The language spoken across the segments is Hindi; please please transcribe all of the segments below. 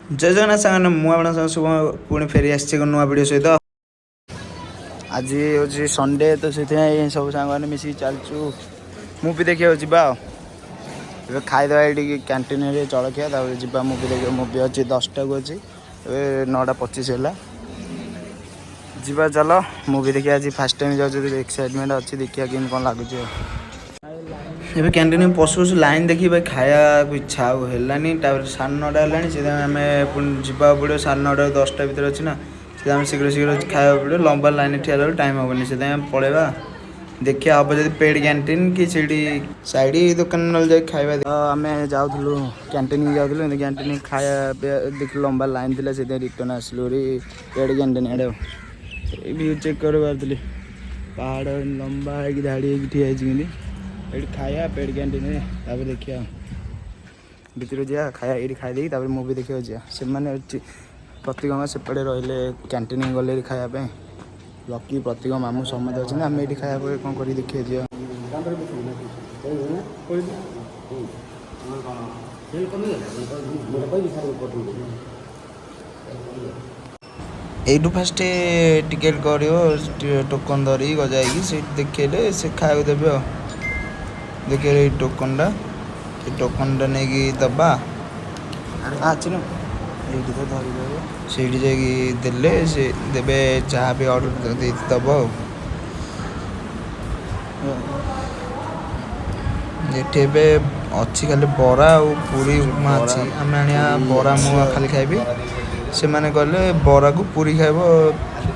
जय जगन्नाथ सागर मुझे शुभ पुणी फेरी आसी नुआ वीडियो सहित आज हूँ संडे तो से सब सांग मिसिक चलचु मुवी देखा जा खाईदे ये कैंटीन जलखिया जा मुवी देखा मुवी अच्छी 10टा को अच्छी 9:25 है जा चल मुवी देखिए आज फास्ट टाइम जाऊँ एक्साइटमेंट अच्छी देखिए कि कौन लगुच ଏବେ କ୍ୟାଣ୍ଟିନ୍ ପଶୁ ପଶୁ ଲାଇନ୍ ଦେଖି ଭାଇ ଖାଇବାକୁ ଇଚ୍ଛା ଆଉ ହେଲାନି। ତାପରେ 9:30 ହେଲାଣି ସେଥିପାଇଁ ଆମେ ପୁଣି ଯିବାକୁ ପଡ଼ିବ 9:30ରୁ 10ଟା ଭିତରେ ଅଛି ନା ସେଥିପାଇଁ ଆମେ ଶୀଘ୍ର ଖାଇବାକୁ ପଡ଼ିବ। ଲମ୍ବା ଲାଇନ୍ ଠିଆ ହେଲାବେଳକୁ ଟାଇମ୍ ହେବନି ସେଥିପାଇଁ ଆମେ ପଳେଇବା ଦେଖିବା ହେବ ଯଦି ପେଡ୍ କ୍ୟାଣ୍ଟିନ୍ କି ସେଇଠି ସାଇଡ଼ ଦୋକାନ ନହେଲେ ଯାଇକି ଖାଇବା। ଆମେ ଯାଉଥିଲୁ କ୍ୟାଣ୍ଟିନ୍କି ଯାଉଥିଲୁ କିନ୍ତୁ କ୍ୟାଣ୍ଟିନ୍ ଖାଇବା ଦେଖିଲୁ ଲମ୍ବା ଲାଇନ୍ ଥିଲା ସେଥିପାଇଁ ରିଟର୍ନ ଆସିଲୁ ହେରି ପେଡ୍ କ୍ୟାଣ୍ଟିନ୍ ଆଡ଼େ। ଏଇ ଭିୟୁ ଚେକ୍ କରିପାରୁଥିଲି ପାହାଡ଼ ଲମ୍ବା ହେଇକି ଧାଡ଼ି ହେଇକି ଠିଆ ହେଇଛି କେମିତି ये खाया पेड़ कैंटीन देखिए भर जा खाया ये खाई देखिए मुवी देखा जा से प्रतीक सेपटे रही कैंटीन गले खायापी लकी प्रतीक मामू समझ अच्छे आम ये खाया कौन कर देखिए जा यू फास्ट टिकेट कर टोकन धरिकी गजाई से देखिए से खाया देवे देखिए टोकनटा नहीं दबा आचिन ये तो धरी से जाइले से देवे चाह भी ऑर्डर दब ये अच्छी खाली बरा और पूरी उपमा अच्छी आम बरा मुआ खाली खाइबी से मैंने कहले बरा को पूरी खाइब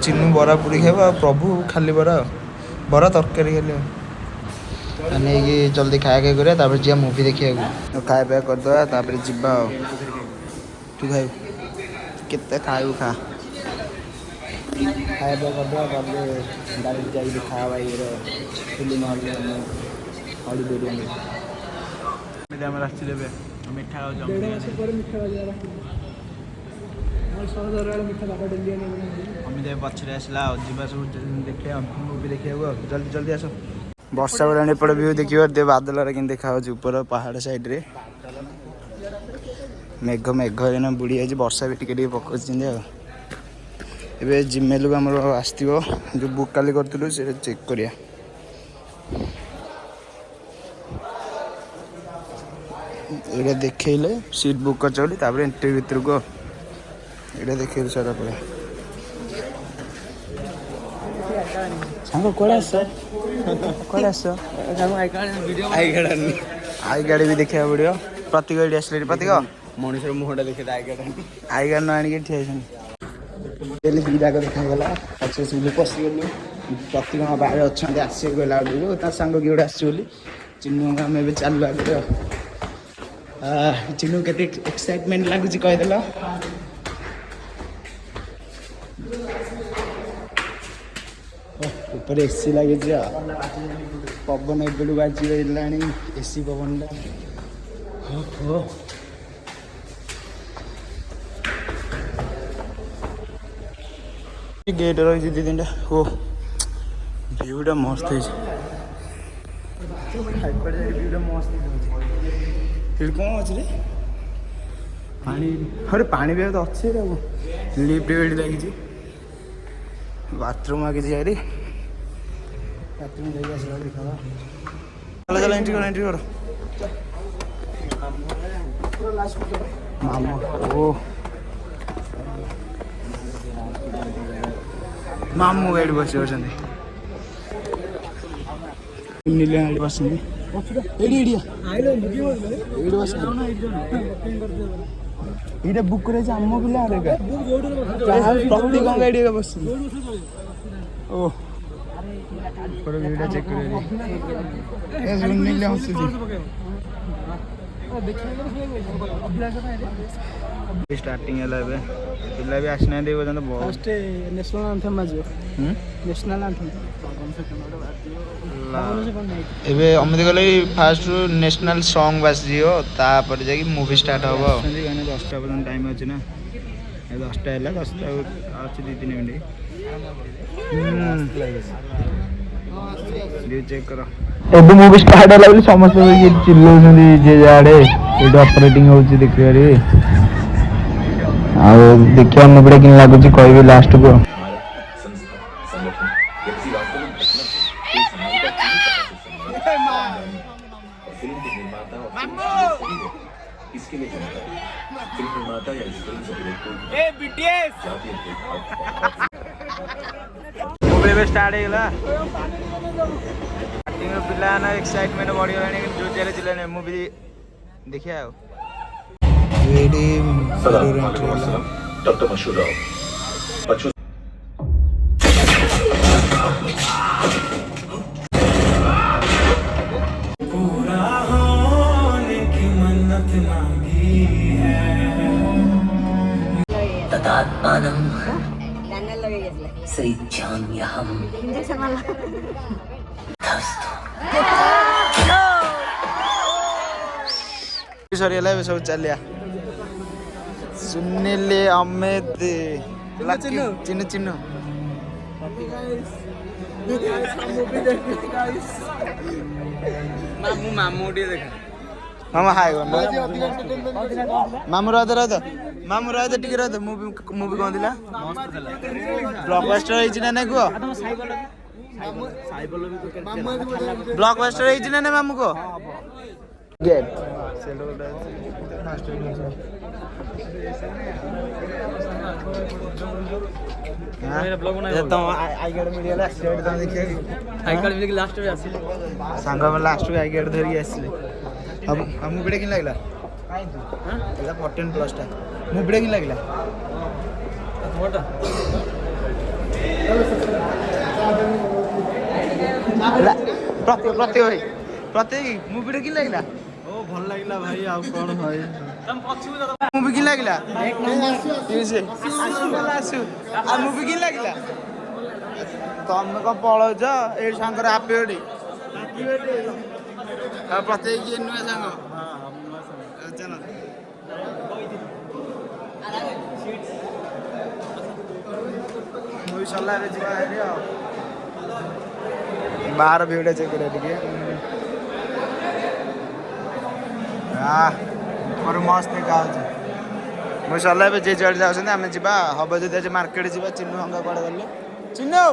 चिन्नू बरा पूरी खाइब प्रभु खाली बरा तरकारी खाली नहीं जल्दी खाया कर जी मुवी देखा खाया पीया करदे जा तू खाई के खाऊ खा खाया पीया करदे डायरेक्ट जाइए खा फिल्म हॉल बिरयानी मिठा पचर आसला जा सब देखा मुवी देखा जल्दी जल्दी आस वर्षा बेला एपटे व्यू देखिए बादल कि देखा ऊपर पहाड़ साइड रे मेघ मेघ बुड़ी जाए वर्षा भी टिके पकाउछ ए जिमेल को आम आस जो बुक काली करूँ से चेक करिया ये देखले सीट बुक कर एंट्री भर को ये देखे सारा पड़े सांग कौन आस आई गाड़ी भी देखा पड़ो प्रतीक ये आसले प्रतीक मनीषर मुहटा देखे आई गाड़ी न आनिक ठिया दुईटाक देखागला अच्छे पशिगलु प्रतीक बाहर अच्छा आस गला सांग किए गोटे आस चिन्नू आम ए चलू आगे चिन्नू के एक्साइटमेंट लगुच कहीदेल ऊपर एसी लगे पवन एबड़ू बाजी एसी पवन गेट रही दी तीन ओ भ्यूटा मस्त मस्त कौन अच्छे अरे पानी भी तो अच्छे लिफ्ट वेट लगी बाथरूम आगे जारी बाथरूम जाइए आस चलो चलो एंट्री कर मामू ओ मामू गाड़ी बस नीले बस ये बुक कर आम पिला प्रतीक गाड़ी बस ओ चेक कर स्टार्टिंग है पिला भी आसना फर्स्ट नेशनल एंथम बाजियो नेशनल एंथम एबे अमित गले फास्ट नेशनल सॉन्ग बाजियो तापर जाकी मूवी स्टार्ट होबो 10टा पर्यंत टाइम अछि ना 10टा है 10टा अच्छे 2-3 मिनट चेक कर एबे मूवी स्टार्ट होला बोली समस्त चिल्लाउछन जे जाडे एडो ऑपरेटिंग होउची देखियो रे ଆଉ ଦେଖିବା ମୁଭିଟା କେମିତି ଲାଗୁଛି କହିବି ଲାଷ୍ଟକୁ। मुवी भी स्टार्ट होगा पिला एक्साइटमेंट बढ़िगलानी जो चले चिल्लाने मुवी देखिए डॉक्टर मशहूर राव पूरा होने की मन्नत मांगी है तदात्मानं सरिच्छाम्यहम् सरीगला सब चलिया सुनिल अमित चिन्नु चिन्नु मामू मामा हाय मामू रह मामू रह टिके रह मूवी कौन थिला ब्लॉकबस्टर होइछि ना को ब्लॉकबस्टर होइछि ना मामू को गेट तुम आई कार्ड मिल एक्सीडेंट तुम देखिए आई कार्ड मिल लास्ट में आसिले सांग में लास्ट में आई कार्ड धरि आसिले अब मूवी किन लागला काई तू हां एला 14 प्लस टा मूवी किन लागला मोटा प्रति होई प्रति मूवी किन लागला ओ भल लागला भाई आ कोन भाई तुम पछु मूवी किन लागला एक नंबर से आसु आ मूवी किन लागला तुम को पळो जा ए सांगर हैप्पी बर्थडे आ प्रति की नुआ सांग हां हम नुआ सांग चलो मूवी चला रे जीवा रे बाहर वीडियो चेक करे टिके और मस्त देखा मुझे सर ए जे जड़े जाऊँ आम जा हम जब आज मार्केट जा चिन्नु हंगा कड़े गले चिन्नु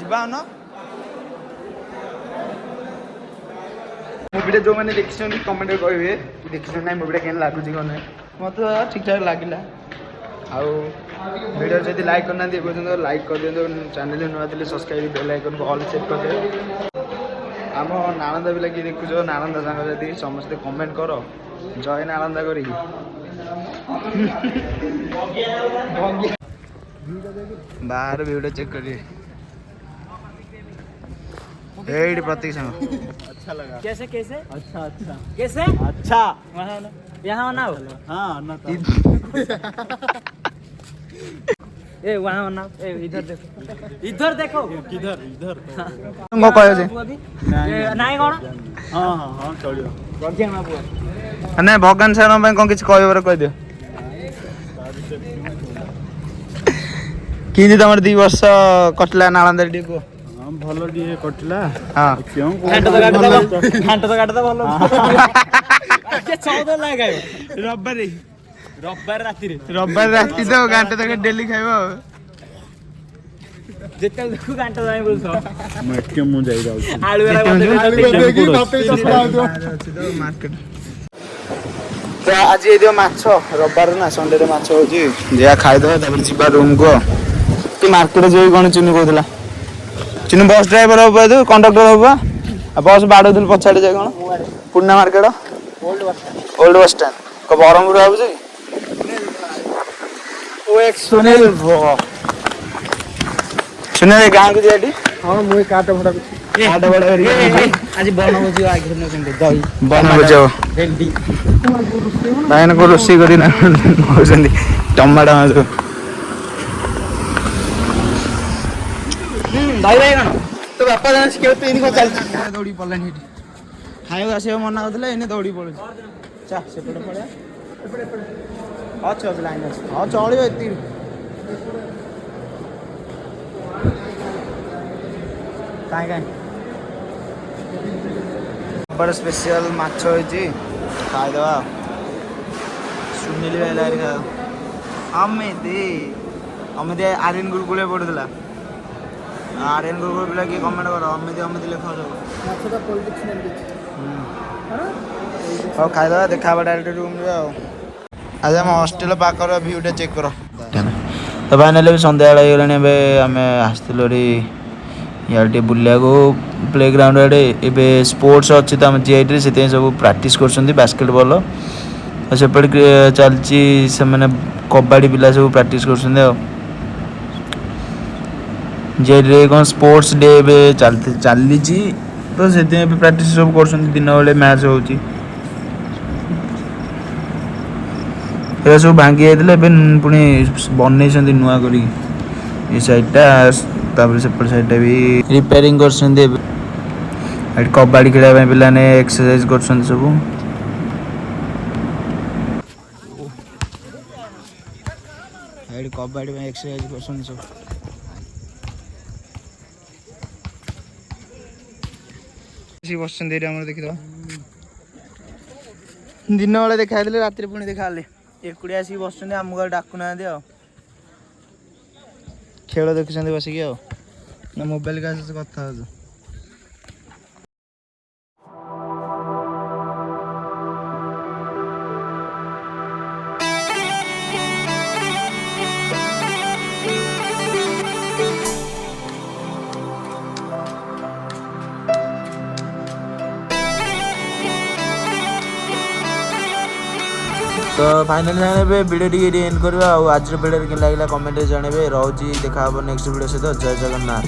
जा न मुवीटा जो मैंने देखी कमेंट कहे देखी ना मुवीटा क्या लगुच कौन मत ठीक ठाक लगे आउ वीडियो जब लाइक करना पर्यटन लाइक कर दिखाँ चैनल नुआ थे सब्सक्राइब बेल आइकन को ऑल सेट कर दे आम नालंदा भी लगे देखुच नालंदा सांग जब समस्ते कमेंट कर जय नालंदा करी बाहर वीडियो चेक करिए प्रतीक सांग अच्छा लगा कैसे कैसे अच्छा अच्छा कैसे अच्छा यहाँ आना हाँ आना ए वहाँ आना ए इधर देखो किधर इधर तुमको कहे जे नाई कोन हां हां हां चलियो भगवान मा बुआ नै भगवान सर में कोन किछ कहबे कह दियो किनी तमर 2 वर्ष कटला नालंदा डी को हां भलो डी कटला हां क्यों घंटा तो काट दे भलो के 14 लगायो रविवार राती तो घंटा तो डेली खाइबो जेते देखु घंटा जाई बोलछो मार्केट मु जाई जाउ आलू मार्केट तो आज ये दियो माछ रविवार ना संडे रे माछ होजी जे खाइ दो तब जिबा रूम को कि मार्केट जोई कोन चिन्नु कहतला चिन्नु बस ड्राइवर हो दो कंडक्टर हो आ बस बाडो दिल पछाडी जाय कोन पुन्ना मार्केट ओल्ड बस स्टैंड को बरमपुर आबु जे ओ एक सुनील सुनील गांव को जेडी हां मुई काट भडा आज बन बुझियो आगे न केंदे दही बन बुझियो भेंडी भाईन को रोसी करी ना होसंदी टमाटो जो भाई कण तो बापा जान के तो इनी को चल दौड़ी पड़लानी हेटी खायो आसे मना करथले एने दौड़ी पड़ो चा सेपटे पड़े अच्छा लाइन अच्छा हां चलियो एती काय बड़ा स्पेशल माछ होइची खाइ दवा सुनिली वाला रे ଅମିତ ଆର୍ୟନ ଗୁରୁକୁଳରେ ପଢୁଥିଲା। ଆର୍ୟନ ଗୁରୁକୁଳ ପିଲା କିଏ କମେଣ୍ଟ କର ଅମିତ ଲେଖ ସବୁ। ହଉ ଖାଇଦେବା ଦେଖା ହେବା ଡାଇରେକ୍ଟ ରୁମ୍ରେ ଆଉ। ଆଜି ଆମ ହଷ୍ଟେଲ ପାଖର ଭିୟୁଟା ଚେକ୍ କର। ତ ଫାଇନାଲି ବି ସନ୍ଧ୍ୟାବେଳେ ହେଇଗଲାଣି। ଏବେ ଆମେ ଆସିଥିଲୁ ଏଠି ଇଆଡ଼େ ଟିକେ ବୁଲିବାକୁ ପ୍ଲେଗ୍ରାଉଣ୍ଡ ଆଡ଼େ। ଏବେ ସ୍ପୋର୍ଟସ୍ ଅଛି ତ ଆମ ଜିଆଇଟିରେ, ସେଥିପାଇଁ ସବୁ ପ୍ରାକ୍ଟିସ୍ କରୁଛନ୍ତି ବାସ୍କେଟବଲ୍। ଆଉ ସେପଟେ ଚାଲିଛି ସେମାନେ କବାଡ଼ି ପିଲା ସବୁ ପ୍ରାକ୍ଟିସ୍ କରୁଛନ୍ତି ଆଉ। ଜିଆଇଟିରେ କ'ଣ ସ୍ପୋର୍ଟସ୍ ଡେ ଏବେ ଚାଲିଛି ତ ସେଥିପାଇଁ ଏବେ ପ୍ରାକ୍ଟିସ୍ ସବୁ କରୁଛନ୍ତି। ଦିନ ବେଳେ ମ୍ୟାଚ୍ ହେଉଛି। ଏରା ସବୁ ଭାଙ୍ଗି ଯାଇଥିଲେ ଏବେ ପୁଣି ବନେଇଛନ୍ତି ନୂଆ କରିକି। ଏ ସାଇଡ଼୍ଟା ତାପରେ ସେପଟ ସାଇଡ଼୍ଟା ବି ରିପେୟାରିଂ କରୁଛନ୍ତି ଏବେ। ଏଠି କବାଡ଼ି ଖେଳିବା ପାଇଁ ପିଲାମାନେ ଏକ୍ସରସାଇଜ୍ କରୁଛନ୍ତି ସବୁ। ଏଠି କବାଡ଼ି ପାଇଁ ଏକ୍ସରସାଇଜ୍ କରୁଛନ୍ତି ସବୁ। ବସିଛନ୍ତି ଏଠି ଆମର ଦେଖିଦେବା। ଦିନ ବେଳେ ଦେଖା ହେଇଥିଲେ ରାତିରେ ପୁଣି ଦେଖା ହେଲେ। ଏକୁଟିଆ ଆସିକି ବସୁଛନ୍ତି, ଆମକୁ ଆଉ ଡାକୁନାହାନ୍ତି ଆଉ। ଖେଳ ଦେଖୁଛନ୍ତି ବସିକି ଆଉ ନା ମୋବାଇଲ କାହା ସହିତ କଥା ହଉଛୁ। ତ ଫାଇନାଲି ଏବେ ଭିଡ଼ିଓ ଟିକେ ଏଣ୍ଡ କରିବା ଆଉ। ଆଜିର ଭିଡ଼ିଓରେ କେମିତି ଲାଗିଲା କମେଣ୍ଟରେ ଜଣାଇବେ। ରହୁଛି, ଦେଖା ହେବ ନେକ୍ସଟ ଭିଡ଼ିଓ ସହିତ। ଜୟ ଜଗନ୍ନାଥ।